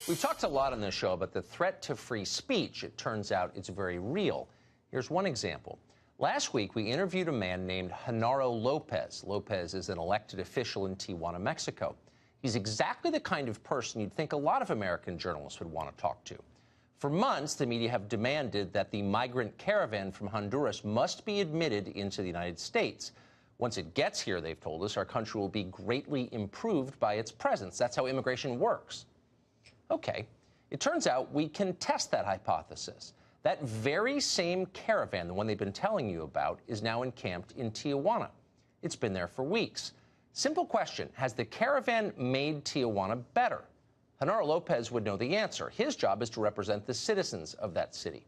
We've talked a lot on this show about the threat to free speech. It turns out it's very real. Here's one example. Last week, we interviewed a man named Genaro Lopez. Lopez is an elected official in Tijuana, Mexico. He's exactly the kind of person you'd think a lot of American journalists would want to talk to. For months, the media have demanded that the migrant caravan from Honduras must be admitted into the United States. Once it gets here, they've told us, our country will be greatly improved by its presence. That's how immigration works. Okay, it turns out we can test that hypothesis. That very same caravan, the one they've been telling you about, is now encamped in Tijuana. It's been there for weeks. Simple question, has the caravan made Tijuana better? Genaro Lopez would know the answer. His job is to represent the citizens of that city.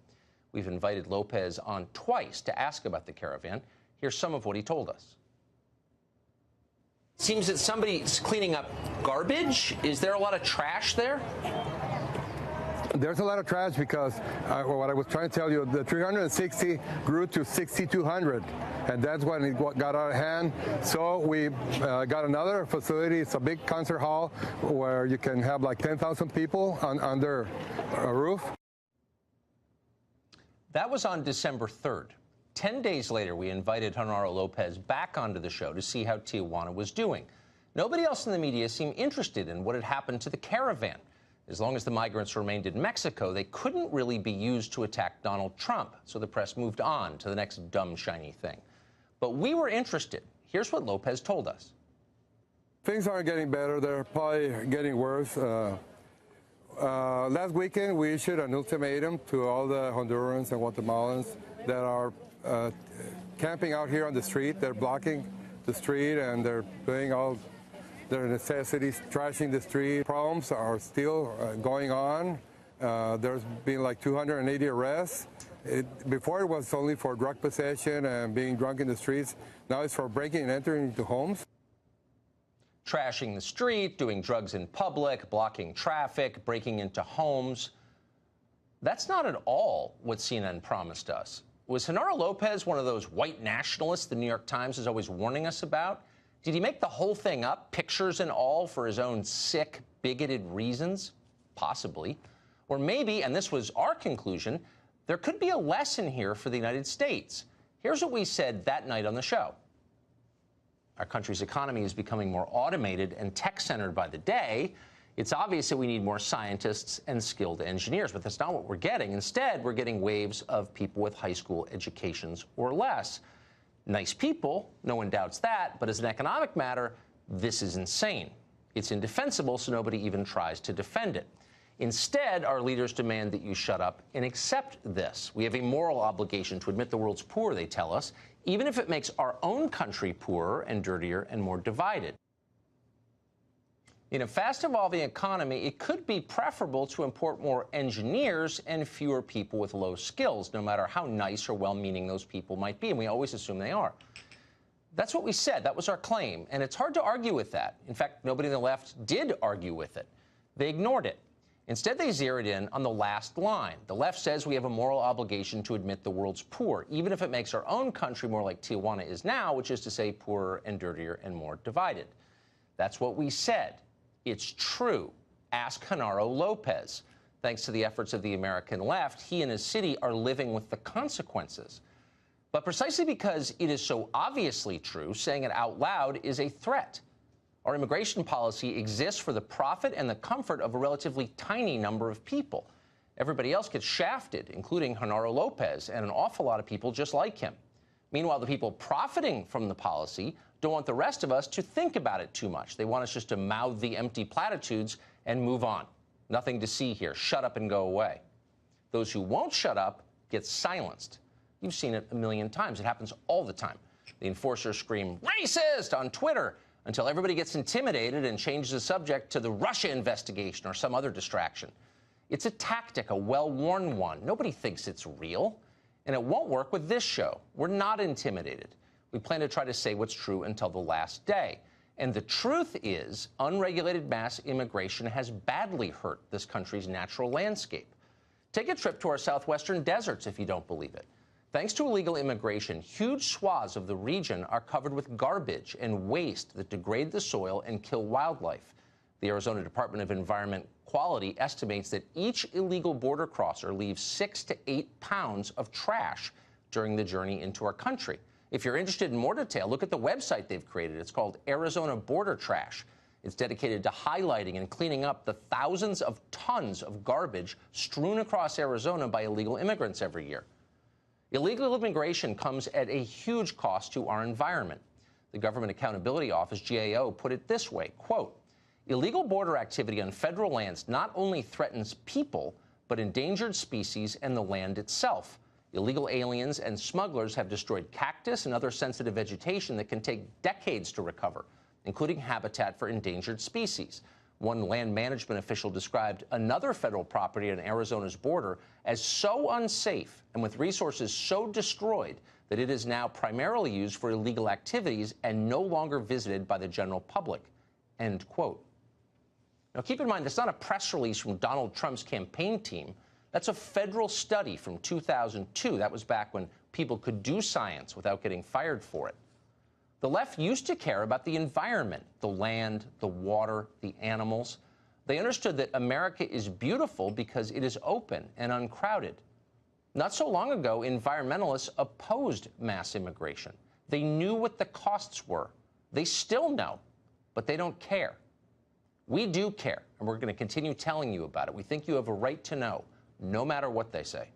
We've invited Lopez on twice to ask about the caravan. Here's some of what he told us. Seems that somebody's cleaning up garbage. Is there a lot of trash there? There's a lot of trash because what I was trying to tell you, the 360 grew to 6,200, and that's when it got out of hand. So we got another facility. It's a big concert hall where you can have like 10,000 people under a roof. That was on December 3rd. 10 days later, we invited Genaro Lopez back onto the show to see how Tijuana was doing. Nobody else in the media seemed interested in what had happened to the caravan. As long as the migrants remained in Mexico, they couldn't really be used to attack Donald Trump, so the press moved on to the next dumb, shiny thing. But we were interested. Here's what Lopez told us. Things aren't getting better. They're probably getting worse. Last weekend, we issued an ultimatum to all the Hondurans and Guatemalans that are camping out here on the street. They're blocking the street and they're doing all their necessities, trashing the street. Problems are still going on. There's been like 280 arrests. Before it was only for drug possession and being drunk in the streets. Now it's for breaking and entering into homes. Trashing the street, doing drugs in public, blocking traffic, breaking into homes. That's not at all what CNN promised us. Was Genaro Lopez one of those white nationalists the New York Times is always warning us about? Did he make the whole thing up, pictures and all, for his own sick, bigoted reasons? Possibly. Or maybe, and this was our conclusion, there could be a lesson here for the United States. Here's what we said that night on the show. Our country's economy is becoming more automated and tech-centered by the day. It's obvious that we need more scientists and skilled engineers, but that's not what we're getting. Instead, we're getting waves of people with high school educations or less. Nice people, no one doubts that, but as an economic matter, this is insane. It's indefensible, so nobody even tries to defend it. Instead, our leaders demand that you shut up and accept this. We have a moral obligation to admit the world's poor, they tell us, even if it makes our own country poorer and dirtier and more divided. In a fast-evolving economy, it could be preferable to import more engineers and fewer people with low skills, no matter how nice or well-meaning those people might be, and we always assume they are. That's what we said. That was our claim, and it's hard to argue with that. In fact, nobody on the left did argue with it. They ignored it. Instead, they zeroed in on the last line. The left says we have a moral obligation to admit the world's poor, even if it makes our own country more like Tijuana is now, which is to say poorer and dirtier and more divided. That's what we said. It's true. Ask Genaro Lopez. Thanks to the efforts of the American left, he and his city are living with the consequences. But precisely because it is so obviously true, saying it out loud is a threat. Our immigration policy exists for the profit and the comfort of a relatively tiny number of people. Everybody else gets shafted, including Genaro Lopez and an awful lot of people just like him. Meanwhile, the people profiting from the policy don't want the rest of us to think about it too much. They want us just to mouth the empty platitudes and move on. Nothing to see here. Shut up and go away. Those who won't shut up get silenced. You've seen it a million times. It happens all the time. The enforcers scream, "Racist!" on Twitter until everybody gets intimidated and changes the subject to the Russia investigation or some other distraction. It's a tactic, a well-worn one. Nobody thinks it's real. And it won't work with this show. We're not intimidated. We plan to try to say what's true until the last day. And the truth is, unregulated mass immigration has badly hurt this country's natural landscape. Take a trip to our southwestern deserts if you don't believe it. Thanks to illegal immigration, huge swaths of the region are covered with garbage and waste that degrade the soil and kill wildlife. The Arizona Department of Environment Quality estimates that each illegal border crosser leaves 6 to 8 pounds of trash during the journey into our country. If you're interested in more detail, look at the website they've created. It's called Arizona Border Trash. It's dedicated to highlighting and cleaning up the thousands of tons of garbage strewn across Arizona by illegal immigrants every year. Illegal immigration comes at a huge cost to our environment. The Government Accountability Office, GAO, put it this way, quote, illegal border activity on federal lands not only threatens people, but endangered species and the land itself. Illegal aliens and smugglers have destroyed cactus and other sensitive vegetation that can take decades to recover, including habitat for endangered species. One land management official described another federal property on Arizona's border as so unsafe and with resources so destroyed that it is now primarily used for illegal activities and no longer visited by the general public, end quote. Now, keep in mind, that's not a press release from Donald Trump's campaign team. That's a federal study from 2002. That was back when people could do science without getting fired for it. The left used to care about the environment, the land, the water, the animals. They understood that America is beautiful because it is open and uncrowded. Not so long ago, environmentalists opposed mass immigration. They knew what the costs were. They still know, but they don't care. We do care, and we're going to continue telling you about it. We think you have a right to know, no matter what they say.